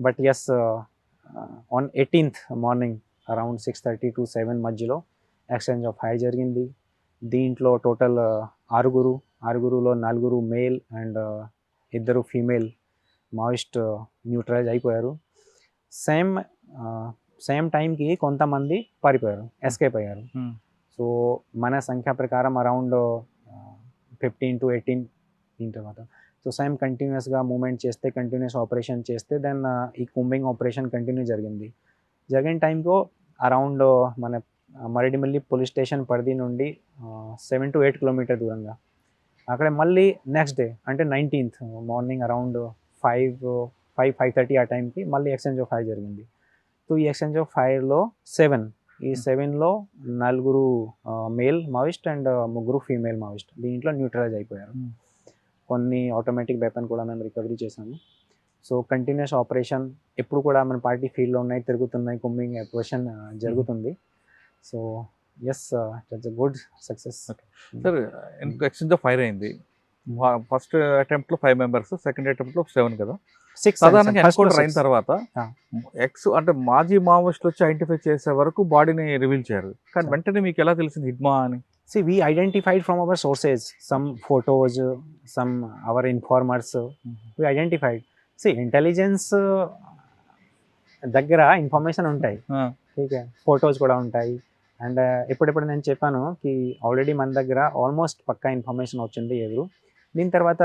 But yes, on 18th morning around 6:30 to 7 మధ్యలో ఎక్స్చేంజ్ ఆఫ్ ఫైర్ జరిగింది. దీంట్లో టోటల్ ఆరుగురులో 4 male and 2 female Maoist neutralise అయిపోయారు. సేమ్ టైంకి కొంతమంది పారిపోయారు, ఎస్కేప్ అయ్యారు. సో మన సంఖ్య ప్రకారం అరౌండ్ 15 to 18 దీని తర్వాత. సో సేమ్ కంటిన్యూస్గా మూమెంట్ చేస్తే, కంటిన్యూస్ ఆపరేషన్ చేస్తే దెన్ ఈ కుంబింగ్ ఆపరేషన్ కంటిన్యూ జరిగిన టైంలో అరౌండ్ మన మరిడిమల్లి పోలీస్ స్టేషన్ పరిధి నుండి 7 to 8 కిలోమీటర్ దూరంగా అక్కడ మళ్ళీ నెక్స్ట్ డే అంటే 19th మార్నింగ్ అరౌండ్ 5:30 ఆ టైంకి మళ్ళీ ఎక్స్చేంజ్ ఆఫ్ ఫైర్ జరిగింది. సో ఈ ఎక్స్చేంజ్ ఆఫ్ ఫైర్లో 7లో 4 male Maoist and 3 female Maoist దీంట్లో న్యూట్రలైజ్ అయిపోయారు. కొన్ని ఆటోమేటిక్ వెపన్ కూడా మేము రికవరీ చేసాము. సో కంటిన్యూస్ ఆపరేషన్ ఎప్పుడు కూడా మన పార్టీ ఫీల్డ్లో ఉన్నాయి, తిరుగుతున్నాయి, కుంబింగ్ ఆపరేషన్ జరుగుతుంది. So yes, it's a good success. Sir, exchange of fire అయింది. ఫస్ట్ అటెంప్ట్లో 5 members, సెకండ్ అటెంప్ట్లో 7 కదా. సాధారణంగా ఎన్కౌంటర్ అయిన తర్వాత అంటే మాజీ మావోయిస్టులు వచ్చి ఐడెంటిఫై చేసే వరకు బాడీని రివీల్ చేయరు, కానీ వెంటనే మీకు ఎలా తెలిసింది హిడ్మా అని? See, we identified from our sources, some photos, some our informers, we identified. See, intelligence దగ్గర ఇన్ఫర్మేషన్ ఉంటాయి, ఓకే, ఫొటోస్ కూడా ఉంటాయి. అండ్ ఎప్పుడెప్పుడు నేను చెప్పాను కి ఆల్రెడీ మన దగ్గర ఆల్మోస్ట్ పక్కా ఇన్ఫర్మేషన్ వచ్చింది ఎదురు. దీని తర్వాత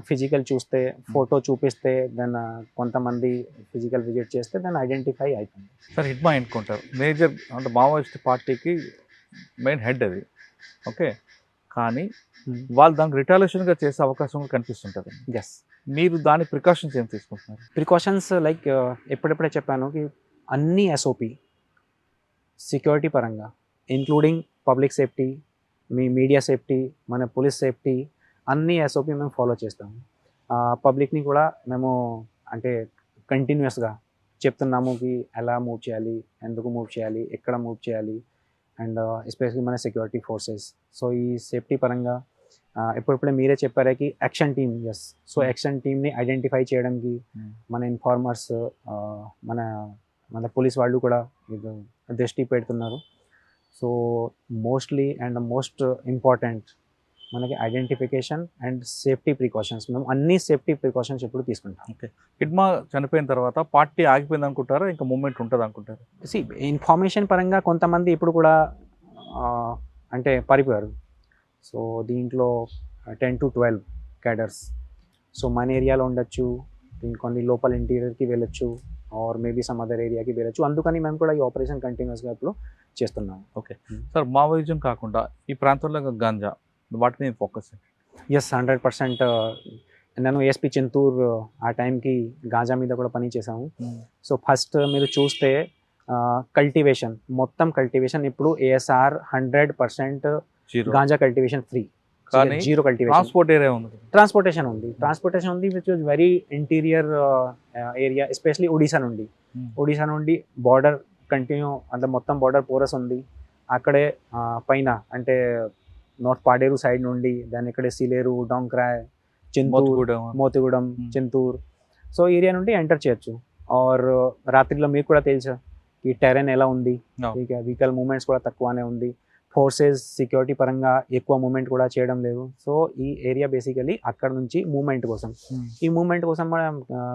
ఫిజికల్ చూస్తే, ఫోటో చూపిస్తే, దెన్ కొంతమంది ఫిజికల్ విజిట్ చేస్తే దెన్ ఐడెంటిఫై అవుతుంది. సార్, హిడ్మా ఎన్కౌంటర్ మేజర్ అంటే మావోయిస్ట్ పార్టీకి మెయిన్ హెడ్ అది, ఓకే, కానీ వాళ్ళు దానికి రిటాలియేషన్గా చేసే అవకాశం కనిపిస్తుంటుంది. ఎస్, మీరు దానికి ప్రికాషన్స్ ఏం తీసుకుంటున్నారు? ప్రికాషన్స్ లైక్ ఎప్పుడెప్పుడే చెప్పాను కి అన్ని ఎస్ఓపి సెక్యూరిటీ పరంగా, ఇంక్లూడింగ్ పబ్లిక్ సేఫ్టీ, మీ మీడియా సేఫ్టీ, మన పోలీస్ సేఫ్టీ, అన్ని ఎస్ఓపి మేము ఫాలో చేస్తాము. పబ్లిక్ని కూడా మేము అంటే కంటిన్యూస్గా చెప్తున్నాము కి ఎలా మూవ్ చేయాలి, ఎందుకు మూవ్ చేయాలి, ఎక్కడ మూవ్ చేయాలి, అండ్ ఎస్పెషల్లీ మన సెక్యూరిటీ ఫోర్సెస్. సో ఈ సేఫ్టీ పరంగా ఎప్పుడెప్పుడే మీరే చెప్పారే కి action team, yes, so action టీమ్ని ఐడెంటిఫై చేయడానికి మన ఇన్ఫార్మర్స్, మన పోలీస్ వాళ్ళు కూడా ఇది దృష్టి పెడుతున్నారు. So mostly and most important మనకి ఐడెంటిఫికేషన్ అండ్ సేఫ్టీ ప్రికాషన్స్, మేము అన్ని సేఫ్టీ ప్రికాషన్స్ ఎప్పుడు తీసుకుంటాం. ఓకే, హిడ్మా చనిపోయిన తర్వాత పార్టీ ఆగిపోయింది అనుకుంటారా, ఇంకా మూమెంట్ ఉంటుంది అనుకుంటారు? సి ఇన్ఫర్మేషన్ పరంగా కొంతమంది ఇప్పుడు కూడా అంటే పారిపోయారు. సో దీంట్లో 10 to 12 క్యాడర్స్, సో మన ఏరియాలో ఉండొచ్చు, కొన్ని లోపల ఇంటీరియర్కి వెళ్ళొచ్చు, ఆర్ మేబీ సమ్ అదర్ ఏరియాకి వెళ్ళొచ్చు. అందుకని మేము కూడా ఈ ఆపరేషన్ కంటిన్యూస్గా ఇప్పుడు చేస్తున్నాము. ఓకే సార్, మావోయిజం కాకుండా ఈ ప్రాంతంలో గాంజా, వాటిని ఫోకస్? ఎస్, 100%. నేను ఏఎస్పీ చింతూర్ ఆ టైంకి గాంజా మీద కూడా పని చేశాము. సో ఫస్ట్ మీరు చూస్తే కల్టివేషన్, మొత్తం కల్టివేషన్ ఇప్పుడు ఏఎస్ఆర్ 100% గాంజా కల్టివేషన్ ఫ్రీ, కానీ జీరో కల్టివేషన్. ట్రాన్స్పోర్ట్ ఏరియా ఉంది, ట్రాన్స్పోర్టేషన్ ఉంది which was very interior area, especially Odisha నుండి బార్డర్ కంటిన్యూ, అంటే మొత్తం బార్డర్ పోరస్ ఉంది. అక్కడే పైన అంటే నార్త్ పాడేరు సైడ్ నుండి, దాని ఇక్కడే సిలేరు, డాంక్రాయ్, చింతూర్, మోతిగూడెం, చింతూర్, సో ఏరియా నుండి ఎంటర్ చేయొచ్చు. ఆర్ రాత్రిలో మీకు కూడా తెలుసు ఈ టెరెన్ ఎలా ఉంది, వెహికల్ మూమెంట్స్ కూడా తక్కువనే ఉంది. ఫోర్సెస్ సెక్యూరిటీ పరంగా ఎక్కువ మూమెంట్ కూడా చేయడం లేదు. సో ఈ ఏరియా బేసికలీ అక్కడ నుంచి మూమెంట్ కోసం, ఈ మూమెంట్ కోసం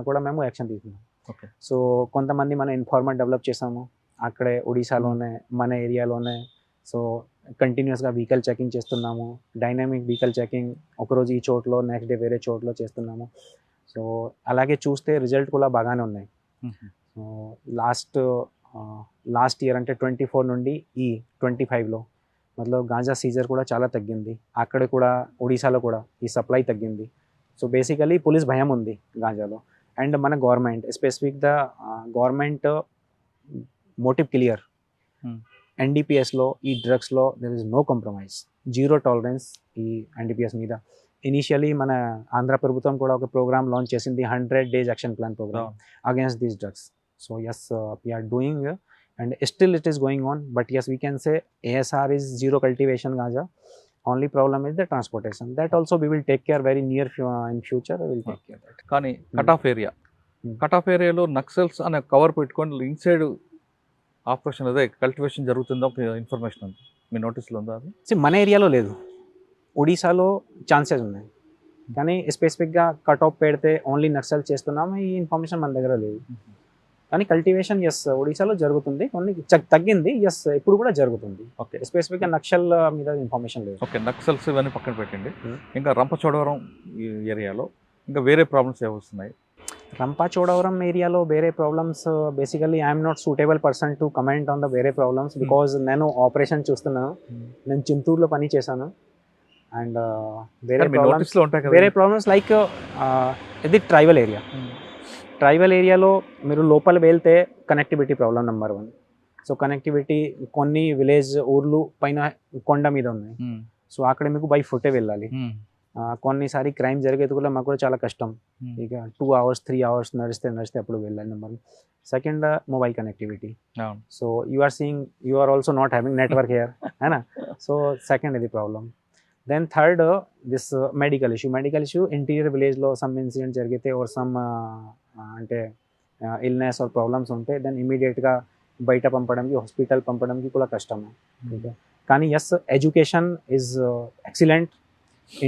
కూడా మేము యాక్షన్ తీసుకున్నాం. ఓకే, సో కొంతమంది మన ఇన్ఫార్మర్ డెవలప్ చేసాము, అక్కడే ఒడిశాలోనే మన ఏరియాలోనే. సో కంటిన్యూస్గా వెహికల్ చెకింగ్ చేస్తున్నాము, డైనామిక్ వెహికల్ చెకింగ్, ఒకరోజు ఈ చోట్లో నెక్స్ట్ డే వేరే చోట్లో చేస్తున్నాము. సో అలాగే చూస్తే రిజల్ట్ కూడా బాగానే ఉన్నాయి. సో లాస్ట్ ఇయర్ అంటే 24 నుండి ఈ 25లో మతలబ్ గాంజా సీజర్ కూడా చాలా తగ్గింది. అక్కడ కూడా ఒడిశాలో కూడా ఈ సప్లై తగ్గింది. సో బేసికలీ పోలీస్ భయం ఉంది గాంజాలో. అండ్ మన government specific the government motive clear. ఎన్డీపీఎస్లో ఈ డ్రగ్స్లో there is no compromise, zero tolerance ఈ ఎన్డీపీఎస్ మీద. ఇనీషియలీ మన ఆంధ్ర ప్రభుత్వం కూడా ఒక ప్రోగ్రామ్ లాంచ్ చేసింది, 100 days action plan program against these drugs. So yes we are doing and still it is going on, but yes we can say ASR is zero cultivation ganja. Only problem is the transportation, that also we will take care very near in future we will take care that. కానీ కట్ ఆఫ్ ఏరియాలో నక్సల్స్ అనే కవర్ పెట్టుకొని ఇన్సైడ్ ఆపరేషన్ అదే కల్టివేషన్ జరుగుతుందో ఇన్ఫర్మేషన్ ఉంది మీ నోటీస్లో ఉందా? అది See, మన ఏరియాలో లేదు, ఒడిశాలో ఛాన్సెస్ ఉన్నాయి, కానీ స్పెసిఫిక్గా కట్ ఆఫ్ పెడితే ఓన్లీ నక్సల్ చేస్తున్నాము ఈ ఇన్ఫర్మేషన్ మన దగ్గర లేదు. కానీ కల్టివేషన్ ఎస్ ఒడిశాలో జరుగుతుంది, కొన్ని తగ్గింది, ఎస్ ఇప్పుడు కూడా జరుగుతుంది. ఓకే, స్పెసిఫిక్గా నక్సల్ మీద ఇన్ఫర్మేషన్ లేదు. ఓకే, నక్సల్స్ ఇవన్నీ పక్కన పెట్టండి. ఇంకా రంపచోడవరం ఈ ఏరియాలో ఇంకా వేరే ప్రాబ్లమ్స్ ఏమొస్తున్నాయి? రంపచోడవరం ఏరియాలో వేరే problems basically I'm not suitable person to comment on the వేరే ప్రాబ్లమ్స్, బికాజ్ నేను ఆపరేషన్ చూస్తున్నాను, నేను చింతూరులో పని చేశాను. అండ్ వేరే ప్రాబ్లమ్స్ లైక్ ఇది ట్రైబల్ ఏరియా. ట్రైబల్ ఏరియాలో మీరు లోపల వెళ్తే connectivity problem number 1. So connectivity కొన్ని విలేజ్ ఊర్లు పైన కొండ మీద ఉన్నాయి, సో అక్కడ మీకు బై ఫుటే వెళ్ళాలి. కొన్నిసారి క్రైమ్ జరిగేది కూడా మాకు కూడా చాలా కష్టం, ఇక 2 hours 3 hours నడిస్తే అప్పుడు వెళ్ళాలి number. Second mobile connectivity. So you are seeing you are also not having network here అయినా. సో సెకండ్ ఇది problem. Then third this medical issue. Interior విలేజ్లో సమ్ ఇన్సిడెంట్ జరిగితే ఆర్ సమ్ అంటే ఇల్నెస్ ఆర్ ప్రాబ్లమ్స్ ఉంటే దెన్ ఇమీడియట్గా బయట పంపడానికి, హాస్పిటల్ పంపడానికి కూడా కష్టమే. కానీ yes education is excellent.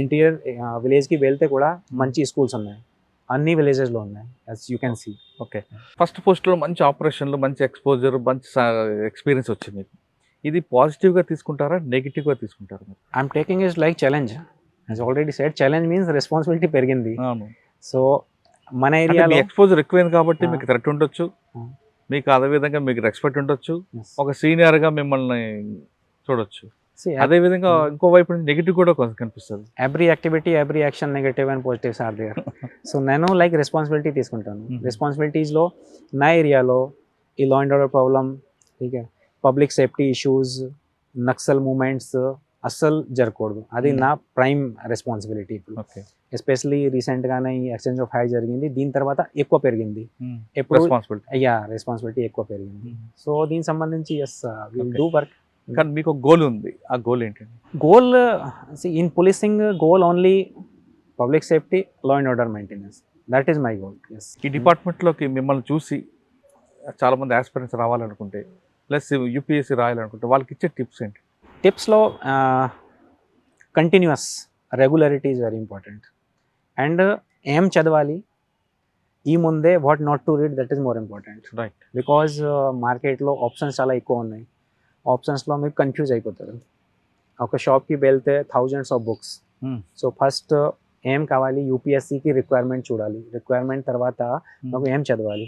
Interior విలేజ్కి వెళ్తే కూడా మంచి స్కూల్స్ ఉన్నాయి, అన్ని విలేజెస్లో ఉన్నాయి, as you can see. Okay, first పోస్ట్లో మంచి ఆపరేషన్లు, మంచి ఎక్స్పోజర్, మంచి ఎక్స్పీరియన్స్ వచ్చింది. ఇది పాజిటివ్గా తీసుకుంటారా, నెగిటివ్గా తీసుకుంటారా? I'm taking is like challenge. As already said, challenge means responsibility పెరిగింది. సో మన ఏరియాలో ఎక్స్పోజర్ ఎక్కువైంది కాబట్టి మీకు థ్రెట్ ఉండొచ్చు, మీకు అదే విధంగా మీకు రెస్పెక్ట్ ఉండొచ్చు, ఒక సీనియర్గా మిమ్మల్ని చూడొచ్చు. అదే విధంగా ఇంకో వైపు నుంచి నెగిటివ్ కూడా కనిపిస్తుంది. Every activity, every action negative and positives are there. So నేను లైక్ రెస్పాన్సిబిలిటీ తీసుకుంటాను. రెస్పాన్సిబిలిటీస్లో నా ఏరియాలో ఈ law and order problem, okay, public safety issues, Naxal movements అస్సలు జరగకూడదు, అది నా ప్రైమ్ రెస్పాన్సిబిలిటీ ఇప్పుడు. ఎస్పెషలీ రీసెంట్గానే ఈ ఎక్స్చేంజ్ ఆఫ్ హై జరిగింది, దీని తర్వాత ఎక్కువ పెరిగింది, ఎప్పుడు రెస్పాన్సిబిలిటీ ఎక్కువ పెరిగింది. సో దీనికి సంబంధించి ఎస్ విల్ డూ వర్క్. కానీ మీకు ఒక గోల్ ఉంది, ఆ గోల్ ఏంటండి? Goal in policing goal only public safety, law and order maintenance, that is my goal. Yes, ఈ డిపార్ట్మెంట్లోకి మిమ్మల్ని చూసి చాలామంది ఆస్పిరెంట్స్ రావాలనుకుంటే, ప్లస్ యూపీఎస్సీ రాయాలనుకుంటే వాళ్ళకి ఇచ్చే టిప్స్ ఏంటి? టిప్స్లో continuous regularity is very important. And ఏం చదవాలి, ఈ ముందే what not to read, that is more important. Right, because మార్కెట్లో ఆప్షన్స్ చాలా ఎక్కువ ఉన్నాయి, ఆప్షన్స్లో మీకు కన్ఫ్యూజ్ అయిపోతారు. ఒక షాప్కి వెళ్తే thousands of books. So first ఏం కావాలి, యూపీఎస్సీకి రిక్వైర్మెంట్ చూడాలి, రిక్వైర్మెంట్ తర్వాత నాకు ఏం చదవాలి,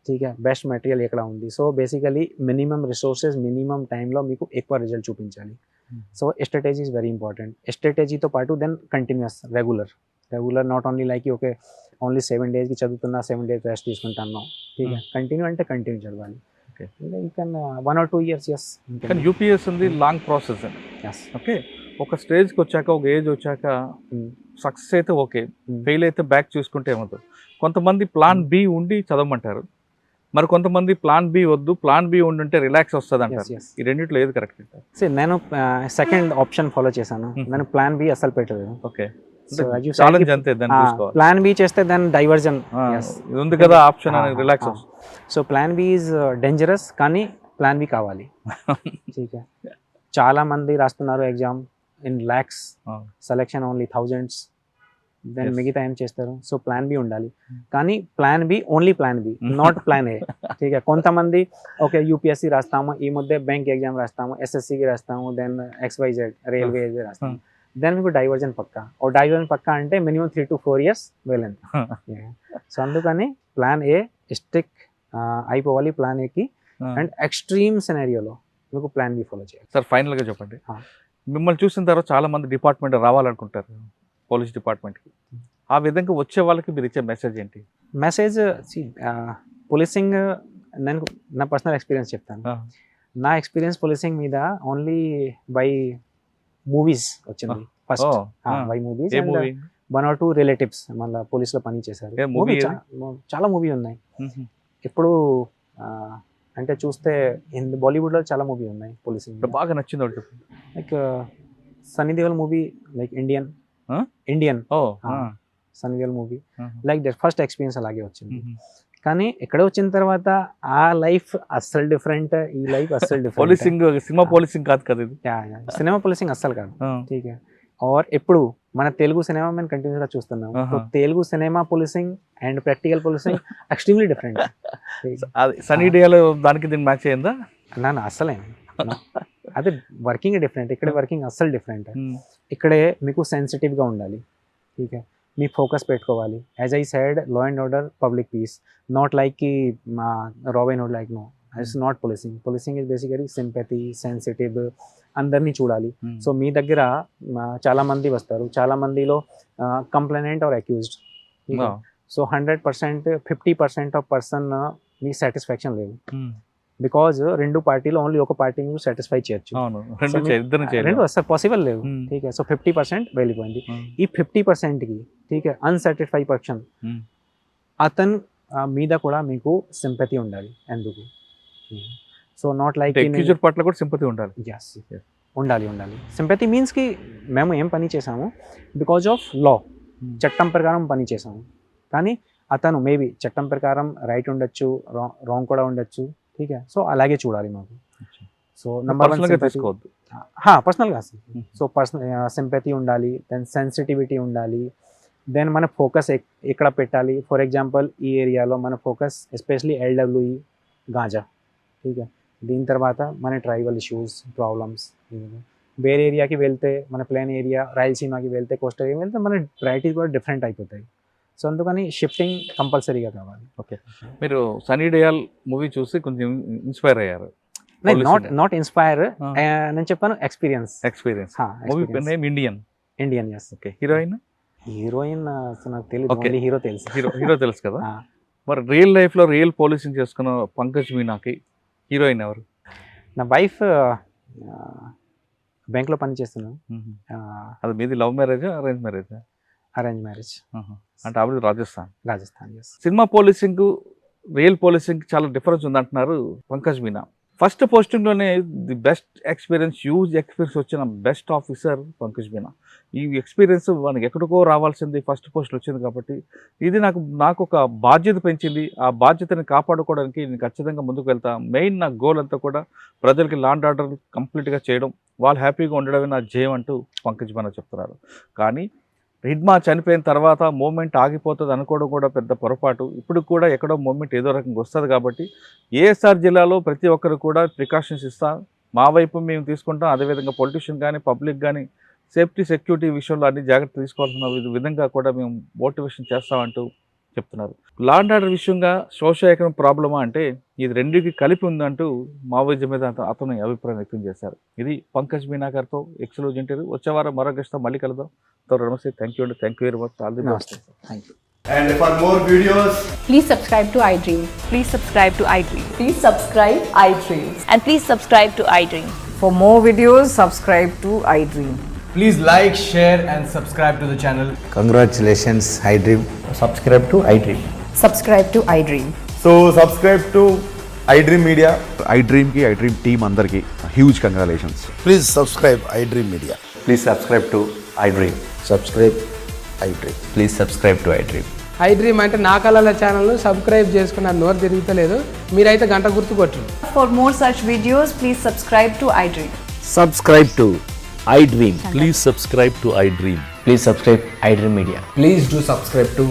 ठीक है, బెస్ట్ మెటీరియల్ ఎక్కడ ఉంది. So basically minimum resources, minimum టైంలో మీకు ఎక్కువ రిజల్ట్ చూపించాలి. So strategy is very important. స్ట్రాటజీతో పాటు then continuous regular not only like okay only 7 daysకి చదువుతున్నా, 7 days రెస్ట్ తీసుకుంటాను, ठीक है, కంటిన్యూ అంటే కంటిన్యూ చదవాలి. ఇంకా 1 or 2 years. ఎస్, కానీ యూపీఎస్ ఉంది లాంగ్ ప్రాసెస్ అండి. ఎస్, ఓకే, ఒక స్టేజ్కి వచ్చాక, ఒక ఏజ్ వచ్చాక సక్సెస్ అయితే ఓకే, ఫెయిల్ అయితే బ్యాక్ చూసుకుంటే ఏమవుతుంది. కొంతమంది ప్లాన్ బి ఉండి చదవమంటారు, మరి కొంతమంది ప్లాన్ బి వద్దు, ప్లాన్ బి ఉండుంటే రిలాక్స్ వస్తుంది అంటారు. ఈ రెండిట్లో ఏది కరెక్ట్ అంటారు? నేను సెకండ్ ఆప్షన్ ఫాలో చేశాను, నేను ప్లాన్ బి అసలు పెట్టలేదు. ఓకే, ఛాలెంజ్ అంతే, దాన్ని చూసుకోవాలి. ప్లాన్ బి చేస్తే దాని డైవర్జన్ ఉంది కదా ఆప్షన్ అనేది, రిలాక్స్ వస్తుంది. So plan B is dangerous, కానీ ప్లాన్ బి కావాలి. చాలా మంది రాస్తున్నారు exam in lakhs, selection only thousands. Then Yes. మిగతా ఏం చేస్తారు. సో ప్లాన్ బి ఉండాలి, కానీ plan B only plan B, not plan A. ठीक है, కొంతమంది ఓకే యూపీఎస్సీ రాస్తాము, ఈ మధ్య బ్యాంక్ ఎగ్జామ్ రాస్తాము, ఎస్ఎస్సికి రాస్తాము, దెన్ XYZ రైల్వే రాస్తాము, దెన్ మీకు డైవర్జన్ పక్కా. ఓ డైవర్జన్ పక్కా అంటే మినిమం 3 to 4 years వెళ్ళండి. సో అందుకని ప్లాన్ ఏ స్టిక్ అయిపోవాలి ప్లాన్ ఏకి, అండ్ ఎక్స్ట్రీమ్ సినారియోలో మీకు ప్లాన్ బి ఫాలో చేయాలి. సార్ ఫైనల్గా చెప్పండి, Ah. మిమ్మల్ని చూసిన తర్వాత చాలా మంది డిపార్ట్మెంట్ రావాలనుకుంటారు, పోలీస్ డిపార్ట్మెంట్కి. ఆ విధంగా వచ్చే వాళ్ళకి మీరు ఇచ్చే మెసేజ్ ఏంటి? మెసేజ్ పోలీసింగ్, నేను నా పర్సనల్ ఎక్స్పీరియన్స్ చెప్తాను. నా ఎక్స్పీరియన్స్ పోలీసింగ్ మీద ఓన్లీ బై మూవీస్ వచ్చింది first. Oh, by movies A and movie? 1 or 2 relatives మళ్ళీ పోలీస్లో పని చేశారు. ఏ movie Movie ఏది? చాలా మూవీ ఉన్నాయి. ఇప్పుడు అంటే చూస్తే బాలీవుడ్లో చాలా మూవీ ఉన్నాయి పోలీసింగ్. బాగా నచ్చింది ఒకటి చెప్పండి. Like Sunny Deol movie, like Indian Huh? Indian ఓ Sunny Deol movie, like that first experience అలాగే వచ్చింది. కానీ ఇక్కడ వచ్చిన తర్వాత ఆ లైఫ్ అస్సలు డిఫరెంట్, ఈ లైఫ్ అస్సలు డిఫరెంట్. పోలీసింగ్ సినిమా పోలీసింగ్ కాదు కదా ఇది. సినిమా పోలీసింగ్ అస్సలు కాదు. ठीक है, और ఎప్పుడు మన తెలుగు సినిమా మేము కంటిన్యూస్గా చూస్తున్నాం. Telugu cinema policing and practical policing extremely different. అది సనీ డేలో దానికి దీన్ని మ్యాచ్ అయ్యిందా? నా అస్సలే అది వర్కింగ్ డిఫరెంట్, ఇక్కడ వర్కింగ్ అస్సలు డిఫరెంట్. ఇక్కడే మీకు సెన్సిటివ్గా ఉండాలి. ठीक है, మీ ఫోకస్ పెట్టుకోవాలి. As I said law and order, public peace, not like కి Robin Hood, like no, it's not policing. Policing is basically sympathy, sensitive, అందరినీ చూడాలి. సో మీ దగ్గర చాలా మంది వస్తారు, చాలా మందిలో complainant or accused. So 100%, 50% of person మీకు సాటిస్ఫాక్షన్ లేదు, బికాజ్ రెండు పార్టీలో ఓన్లీ ఒక పార్టీ మీకు సాటిస్ఫై చేయొచ్చు. రెండు అసలు పాసిబుల్ లేవు. ठीक है, సో 50% వెళ్ళిపోయింది. ఈ 50%కి ठीक है అన్సాటిస్ఫై పర్సన్, అతను మీద కూడా మీకు సింపతి ఉండాలి. ఎందుకు? సో నాట్ లైక్ అక్యూజర్ పట్ల కూడా సింపతి ఉండాలి. ఉండాలి. సింపతి మీన్స్ కి మేము ఏం పని చేసాము, బికాజ్ ఆఫ్ లా, చట్టం ప్రకారం పని చేసాము. కానీ అతను మేబీ చట్టం ప్రకారం రైట్ ఉండొచ్చు, రాంగ్ కూడా ఉండొచ్చు. ठीक है, సో అలాగే చూడాలి మాకు. సో నెంబర్ 1 తీసుకోవద్దు, పర్సనల్గా. సో పర్సనల్ సింపతి ఉండాలి, దెన్ సెన్సిటివిటీ ఉండాలి, దెన్ మన ఫోకస్ ఎక్కడ పెట్టాలి. ఫర్ ఎగ్జాంపుల్ ఈ ఏరియాలో మన ఫోకస్ ఎస్పెషలీ LWE, గాంజా. ठीक है, దీని తర్వాత మన ట్రైబల్ ఇష్యూస్, ప్రాబ్లమ్స్. వేరే ఏరియాకి వెళ్తే, మన ప్లేన్ ఏరియా రాయలసీమకి వెళ్తే, కోస్టల్ ఏరియా వెళ్తే మన ప్రయారిటీస్ కూడా డిఫరెంట్ అయిపోతాయి. సో అందుకని షిఫ్టింగ్ కంపల్సరీగా కావాలి. ఓకే, మీరు సనీ డేల్ మూవీ చూసి కొంచెం ఇన్స్పైర్ అయ్యారు? నాట్ ఇన్స్పైర్, నేను చెప్పాను experience. Movie name Indian. Yes. Okay, heroine నాకు తెలియదు, హీరో తెలుసు. హీరో తెలుసు కదా. మరి రియల్ లైఫ్ లో రియల్ పోలీసింగ్ చేసుకున్న పంకజ్ మీనాకి హీరోయిన్ ఎవరు? నా వైఫ్ బ్యాంక్లో పని చేస్తున్నాను. అది మీది లవ్ మ్యారేజా, అరేంజ్ మ్యారేజా? Arrange marriage. అంటే ఆవిడ Rajasthan. Yes. Cinema policing real policing చాలా డిఫరెన్స్ ఉంది అంటున్నారు పంకజ్ మీనా. ఫస్ట్ పోస్టింగ్లోనే the best experience, huge experience వచ్చిన బెస్ట్ ఆఫీసర్ పంకజ్ మీనా. ఈ ఎక్స్పీరియన్స్ మనకి ఎక్కడికో రావాల్సింది, ఫస్ట్ పోస్ట్ వచ్చింది కాబట్టి ఇది నాకు ఒక బాధ్యత పెంచింది. ఆ బాధ్యతని కాపాడుకోవడానికి నేను ఖచ్చితంగా ముందుకు వెళ్తా. మెయిన్ నా గోల్ అంతా కూడా ప్రజలకి లా అండ్ ఆర్డర్ కంప్లీట్గా చేయడం, వాళ్ళు హ్యాపీగా ఉండడమే నా జయం అంటూ పంకజ్ మీనా చెప్తున్నారు. కానీ హిడ్మా చనిపోయిన తర్వాత మూమెంట్ ఆగిపోతుంది అనుకోవడం కూడా పెద్ద పొరపాటు. ఇప్పుడు కూడా ఎక్కడో మూమెంట్ ఏదో రకంగా వస్తుంది కాబట్టి ఏఎస్ఆర్ జిల్లాలో ప్రతి ఒక్కరు కూడా ప్రికాషన్స్ ఇస్తాం, మా వైపు మేము తీసుకుంటాం. అదేవిధంగా పొలిటీషియన్ కానీ పబ్లిక్ కానీ సేఫ్టీ సెక్యూరిటీ విషయంలో అన్ని జాగ్రత్త తీసుకోవాల్సిన విధంగా కూడా మేము మోటివేషన్ చేస్తామంటూ చెప్తున్నారు. లా అండ్ ఆర్డర్ విషయంగా సోషో ఎకనామిక్ ప్రాబ్లమా అంటే ఇది రెండుకి కలిపి ఉందంటూ మావోయిజం మీద అతను అభిప్రాయం వ్యక్తం చేశారు. ఇది పంకజ్ మీనా గారితో ఎక్స్క్లూజివ్ ఇంటర్వ్యూ. వచ్చే వారం మరో గెస్ట్తో మళ్ళీ కలుద్దాం. నమస్తే, thank you very much. All the best. Thank you. And for more videos, please subscribe to iDream. Please subscribe to iDream. Please subscribe iDream. And please subscribe to iDream. For more videos, subscribe to iDream. please like, share and subscribe to the channel. Congratulations, iDream. Subscribe to iDream. Subscribe to iDream. So subscribe to iDream Media. iDream team andarki huge congratulations. Please subscribe iDream Media. Please subscribe to iDream. Subscribe iDream. Please subscribe to iDream. iDream అంటే నా కళల ఛానల్ను సబ్స్క్రైబ్ చేసుకున్న నోరు తిరుగుతలేదు, మీరైతే గంట గుర్తు కొట్టండి. For more such videos, please subscribe to iDream. Subscribe to iDream. Please subscribe to iDream. Please subscribe iDream Media. Please do subscribe to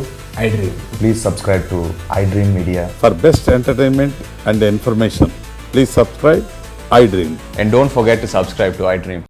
iDream. Please subscribe to iDream Media. For best entertainment and information, please subscribe iDream. And don't forget to subscribe to iDream.